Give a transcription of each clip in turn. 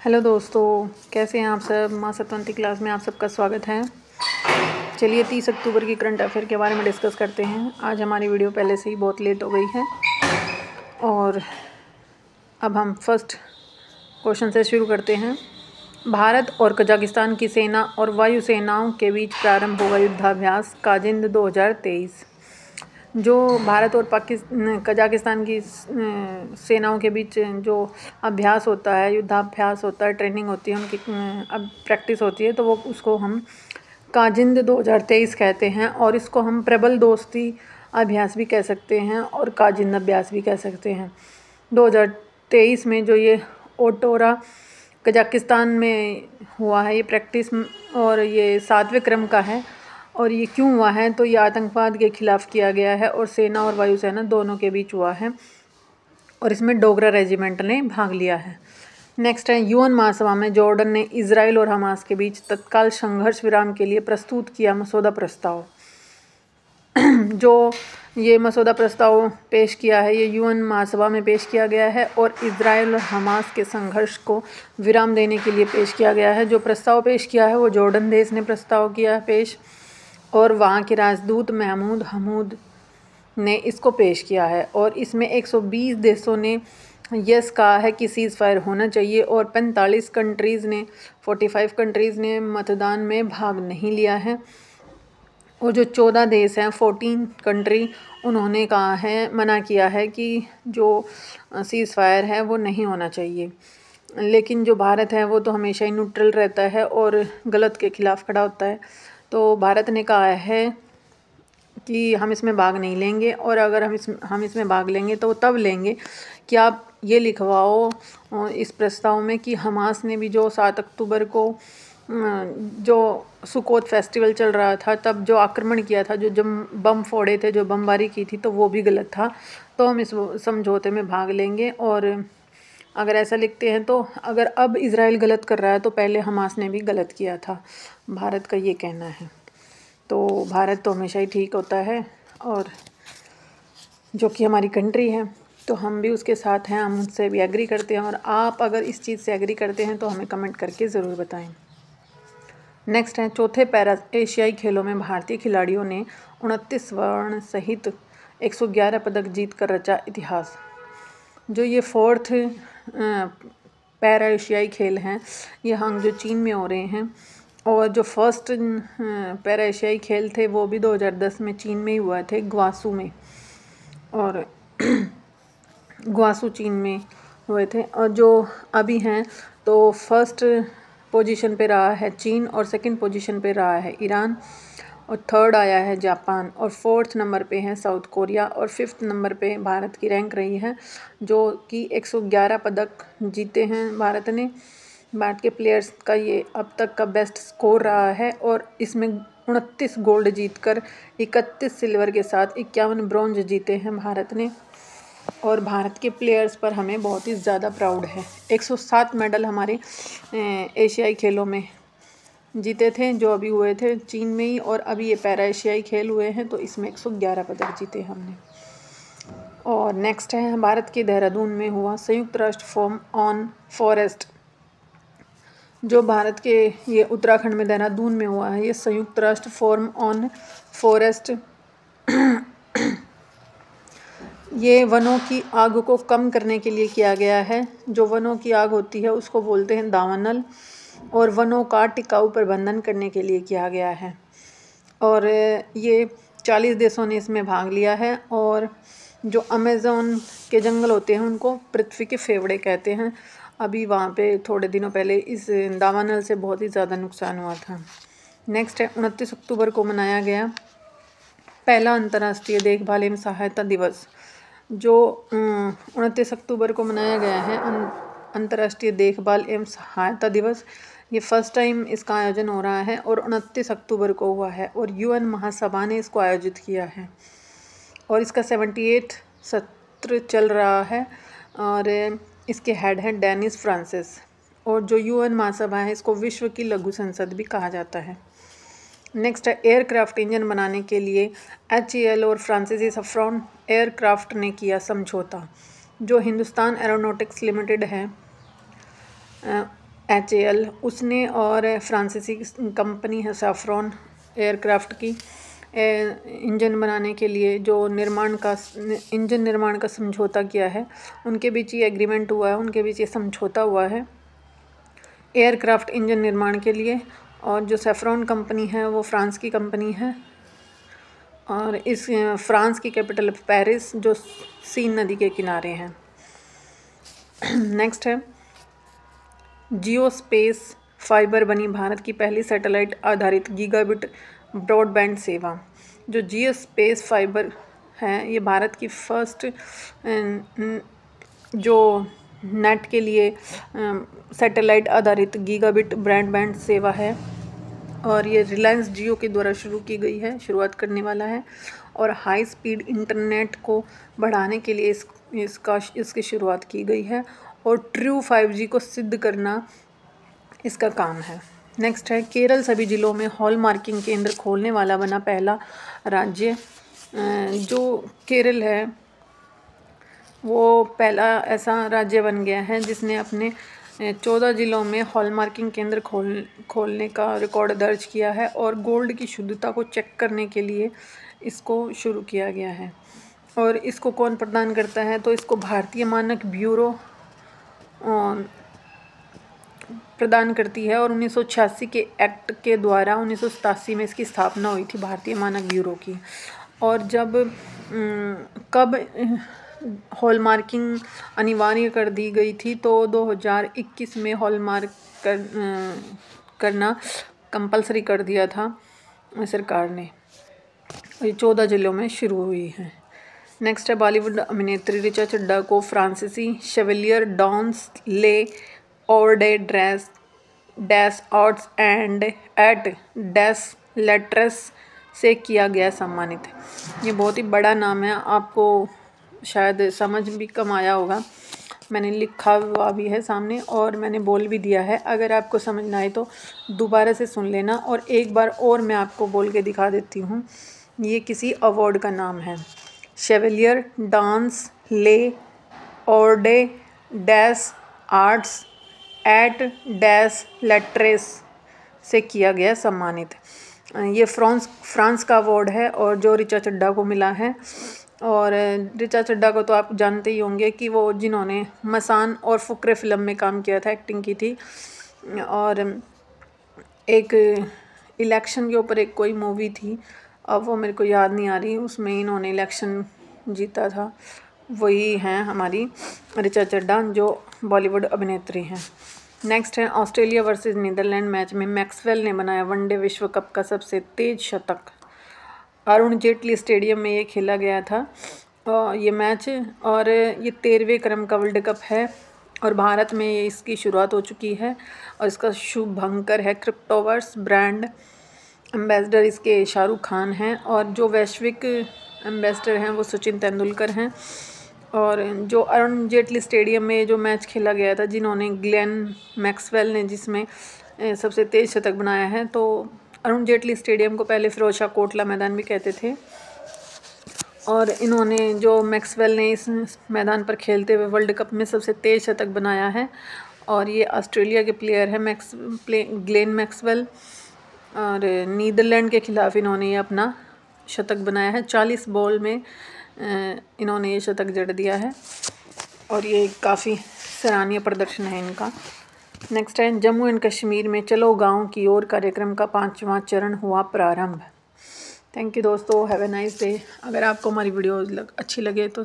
Hello दोस्तों, कैसे हैं आप सब। माँ सत्वंती क्लास में आप सबका स्वागत है। चलिए 30 अक्टूबर की करंट अफेयर के बारे में डिस्कस करते हैं। आज हमारी वीडियो पहले से ही बहुत लेट हो गई है और अब हम फर्स्ट क्वेश्चन से शुरू करते हैं। भारत और कजाकिस्तान की सेना और वायुसेनाओं के बीच प्रारंभ होगा युद्धाभ्यास काजिंद 2023। जो भारत और कजाकिस्तान की सेनाओं के बीच जो अभ्यास होता है, युद्धाभ्यास होता है, ट्रेनिंग होती है, उनकी अब प्रैक्टिस होती है, तो वो उसको हम काजिंद 2023 कहते हैं। और इसको हम प्रबल दोस्ती अभ्यास भी कह सकते हैं और काजिंद अभ्यास भी कह सकते हैं। 2023 में जो ये ओटोरा कजाकिस्तान में हुआ है ये प्रैक्टिस, और ये 7वें क्रम का है। और ये क्यों हुआ है, तो ये आतंकवाद के खिलाफ किया गया है और सेना और वायुसेना दोनों के बीच हुआ है और इसमें डोगरा रेजिमेंट ने भाग लिया है। नेक्स्ट है, यूएन महासभा में जॉर्डन ने इजराइल और हमास के बीच तत्काल संघर्ष विराम के लिए प्रस्तुत किया मसौदा प्रस्ताव। जो ये मसौदा प्रस्ताव पेश किया है ये यूएन महासभा में पेश किया गया है और इजराइल और हमास के संघर्ष को विराम देने के लिए पेश किया गया है। जो प्रस्ताव पेश किया है वो जॉर्डन देश ने प्रस्ताव किया है पेश, और वहाँ के राजदूत महमूद हमूद ने इसको पेश किया है। और इसमें 120 देशों ने यस कहा है कि सीज़ फायर होना चाहिए और 45 कंट्रीज़ ने मतदान में भाग नहीं लिया है। और जो 14 देश हैं 14 कंट्री, उन्होंने कहा है, मना किया है कि जो सीज़ फायर है वो नहीं होना चाहिए। लेकिन जो भारत है वो तो हमेशा ही न्यूट्रल रहता है और गलत के खिलाफ खड़ा होता है। तो भारत ने कहा है कि हम इसमें भाग नहीं लेंगे, और अगर हम इसमें भाग लेंगे तो तब लेंगे कि आप ये लिखवाओ इस प्रस्ताव में कि हमास ने भी जो 7 अक्टूबर को जो सुकोत फेस्टिवल चल रहा था तब जो आक्रमण किया था, जो बम फोड़े थे, जो बमबारी की थी, तो वो भी गलत था। तो हम इस समझौते में भाग लेंगे। और अगर ऐसा लिखते हैं तो अगर अब इजराइल गलत कर रहा है तो पहले हमास ने भी गलत किया था, भारत का ये कहना है। तो भारत तो हमेशा ही ठीक होता है और जो कि हमारी कंट्री है तो हम भी उसके साथ हैं, हम उससे भी एग्री करते हैं। और आप अगर इस चीज़ से एग्री करते हैं तो हमें कमेंट करके ज़रूर बताएं। नेक्स्ट है, चौथे पैरा एशियाई खेलों में भारतीय खिलाड़ियों ने 29 स्वर्ण सहित 111 पदक जीत कर रचा इतिहास। जो ये 4th पैरा एशियाई खेल हैं ये जो चीन में हो रहे हैं, और जो फर्स्ट पैरा एशियाई खेल थे वो भी 2010 में चीन में ही हुआ थे, ग्वासू में, और ग्वासू चीन में हुए थे। और जो अभी हैं तो फर्स्ट पोजीशन पे रहा है चीन, और सेकंड पोजीशन पे रहा है ईरान, और थर्ड आया है जापान, और 4th नंबर पे है साउथ कोरिया, और 5th नंबर पे भारत की रैंक रही है जो कि 111 पदक जीते हैं भारत ने। भारत के प्लेयर्स का ये अब तक का बेस्ट स्कोर रहा है, और इसमें 29 गोल्ड जीतकर 31 सिल्वर के साथ 51 ब्रॉन्ज जीते हैं भारत ने। और भारत के प्लेयर्स पर हमें बहुत ही ज़्यादा प्राउड है। 107 मेडल हमारे एशियाई खेलों में जीते थे जो अभी हुए थे चीन में ही, और अभी ये पैरा एशियाई खेल हुए हैं तो इसमें 111 पदक जीते हमने। और नेक्स्ट है, भारत के देहरादून में हुआ संयुक्त राष्ट्र फोरम ऑन फॉरेस्ट। जो भारत के ये उत्तराखंड में देहरादून में हुआ है ये संयुक्त राष्ट्र फोरम ऑन फॉरेस्ट। ये वनों की आग को कम करने के लिए किया गया है। जो वनों की आग होती है उसको बोलते हैं दावानल, और वनों का टिकाऊ प्रबंधन करने के लिए किया गया है। और ये 40 देशों ने इसमें भाग लिया है। और जो अमेज़न के जंगल होते हैं उनको पृथ्वी के फेफड़े कहते हैं। अभी वहाँ पे थोड़े दिनों पहले इस दावानल से बहुत ही ज़्यादा नुकसान हुआ था। नेक्स्ट है, 29 अक्टूबर को मनाया गया पहला अंतर्राष्ट्रीय देखभाल एवं सहायता दिवस। जो 29 अक्टूबर को मनाया गया है अंतर्राष्ट्रीय देखभाल एवं सहायता दिवस, ये फर्स्ट टाइम इसका आयोजन हो रहा है और 29 अक्टूबर को हुआ है, और यूएन महासभा ने इसको आयोजित किया है, और इसका 78 सत्र चल रहा है। और इसके हेड हैं डेनिस फ्रांसिस। और जो यूएन महासभा है इसको विश्व की लघु संसद भी कहा जाता है। नेक्स्ट है, एयरक्राफ्ट इंजन बनाने के लिए HAL और फ्रांसीसी सफ्रॉन एयरक्राफ्ट ने किया समझौता। जो हिंदुस्तान एरोनॉटिक्स लिमिटेड है HAL उसने, और फ्रांसीसी कंपनी है सैफ्रॉन एयरक्राफ्ट की इंजन बनाने के लिए जो इंजन निर्माण का समझौता किया है। उनके बीच ये एग्रीमेंट हुआ है, उनके बीच ये समझौता हुआ है एयरक्राफ्ट इंजन निर्माण के लिए। और जो सैफ्रॉन कंपनी है वो फ्रांस की कंपनी है, और इस फ्रांस की कैपिटल पेरिस जो सीन नदी के किनारे हैं। नेक्स्ट है जियो स्पेस फाइबर बनी भारत की पहली सैटेलाइट आधारित गीगाबिट ब्रॉडबैंड सेवा। जो जियो स्पेस फाइबर है ये भारत की फर्स्ट जो नेट के लिए सैटेलाइट आधारित गीगाबिट ब्रॉडबैंड सेवा है, और ये रिलायंस जियो के द्वारा शुरू की गई है, शुरुआत करने वाला है। और हाई स्पीड इंटरनेट को बढ़ाने के लिए इसकी शुरुआत की गई है, और ट्रू 5G को सिद्ध करना इसका काम है। नेक्स्ट है केरल सभी जिलों में हॉल मार्किंग केंद्र खोलने वाला बना पहला राज्य। जो केरल है वो पहला ऐसा राज्य बन गया है जिसने अपने 14 जिलों में हॉलमार्किंग केंद्र खोलने का रिकॉर्ड दर्ज किया है, और गोल्ड की शुद्धता को चेक करने के लिए इसको शुरू किया गया है। और इसको कौन प्रदान करता है, तो इसको भारतीय मानक ब्यूरो प्रदान करती है, और 1986 के एक्ट के द्वारा 1987 में इसकी स्थापना हुई थी भारतीय मानक ब्यूरो की। और जब कब हॉलमार्किंग अनिवार्य कर दी गई थी, तो 2021 में हॉलमार्क करना कंपलसरी कर दिया था सरकार ने। ये 14 जिलों में शुरू हुई है। नेक्स्ट है बॉलीवुड अभिनेत्री ऋचा चड्ढा को फ्रांसीसी Chevalier dans le Ordre des Arts and et des Lettres से किया गया सम्मानित। ये बहुत ही बड़ा नाम है, आपको शायद समझ भी कम आया होगा। मैंने लिखा हुआ भी है सामने और मैंने बोल भी दिया है। अगर आपको समझ ना आए तो दोबारा से सुन लेना, और एक बार और मैं आपको बोल के दिखा देती हूँ। ये किसी अवार्ड का नाम है, Chevalier dans le Ordre des Arts et des Lettres से किया गया सम्मानित। ये फ्रांस का अवार्ड है, और जो ऋचा चड्ढा को मिला है। और ऋचा चड्ढा को तो आप जानते ही होंगे कि वो जिन्होंने मसान और फुकरे फिल्म में काम किया था, एक्टिंग की थी। और एक इलेक्शन के ऊपर एक कोई मूवी थी, अब वो मेरे को याद नहीं आ रही, उसमें इन्होंने इलेक्शन जीता था। वही हैं हमारी ऋचा चड्ढा जो बॉलीवुड अभिनेत्री हैं। नेक्स्ट है ऑस्ट्रेलिया वर्सेस नीदरलैंड मैच में मैक्सवेल ने बनाया वनडे विश्व कप का सबसे तेज शतक। अरुण जेटली स्टेडियम में ये खेला गया था ये मैच, और ये 13वें क्रम का वर्ल्ड कप है, और भारत में ये इसकी शुरुआत हो चुकी है। और इसका शुभंकर है क्रिप्टोवर्स, ब्रांड एम्बेसडर इसके शाहरुख खान हैं, और जो वैश्विक एम्बेसडर हैं वो सचिन तेंदुलकर हैं। और जो अरुण जेटली स्टेडियम में जो मैच खेला गया था, जिन्होंने ग्लेन मैक्सवेल ने जिसमें सबसे तेज शतक बनाया है, तो अरुण जेटली स्टेडियम को पहले फिरोज शाह कोटला मैदान भी कहते थे। और इन्होंने जो मैक्सवेल ने इस मैदान पर खेलते हुए वर्ल्ड कप में सबसे तेज शतक बनाया है, और ये ऑस्ट्रेलिया के प्लेयर है ग्लेन मैक्सवेल। और नीदरलैंड के खिलाफ इन्होंने ये अपना शतक बनाया है। 40 बॉल में इन्होंने ये शतक जड़ दिया है, और ये काफ़ी सराहनीय प्रदर्शन है इनका। नेक्स्ट है जम्मू एंड कश्मीर में चलो गांव की ओर कार्यक्रम का 5वां चरण हुआ प्रारंभ। थैंक यू दोस्तों, हैव ए नाइस डे। अगर आपको हमारी वीडियोज़ अच्छी लगे तो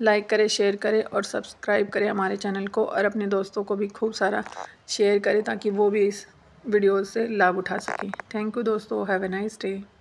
लाइक करें, शेयर करें और सब्सक्राइब करें हमारे चैनल को, और अपने दोस्तों को भी खूब सारा शेयर करें ताकि वो भी इस वीडियो से लाभ उठा सकें। थैंक यू दोस्तों, हैव ए नाइस डे।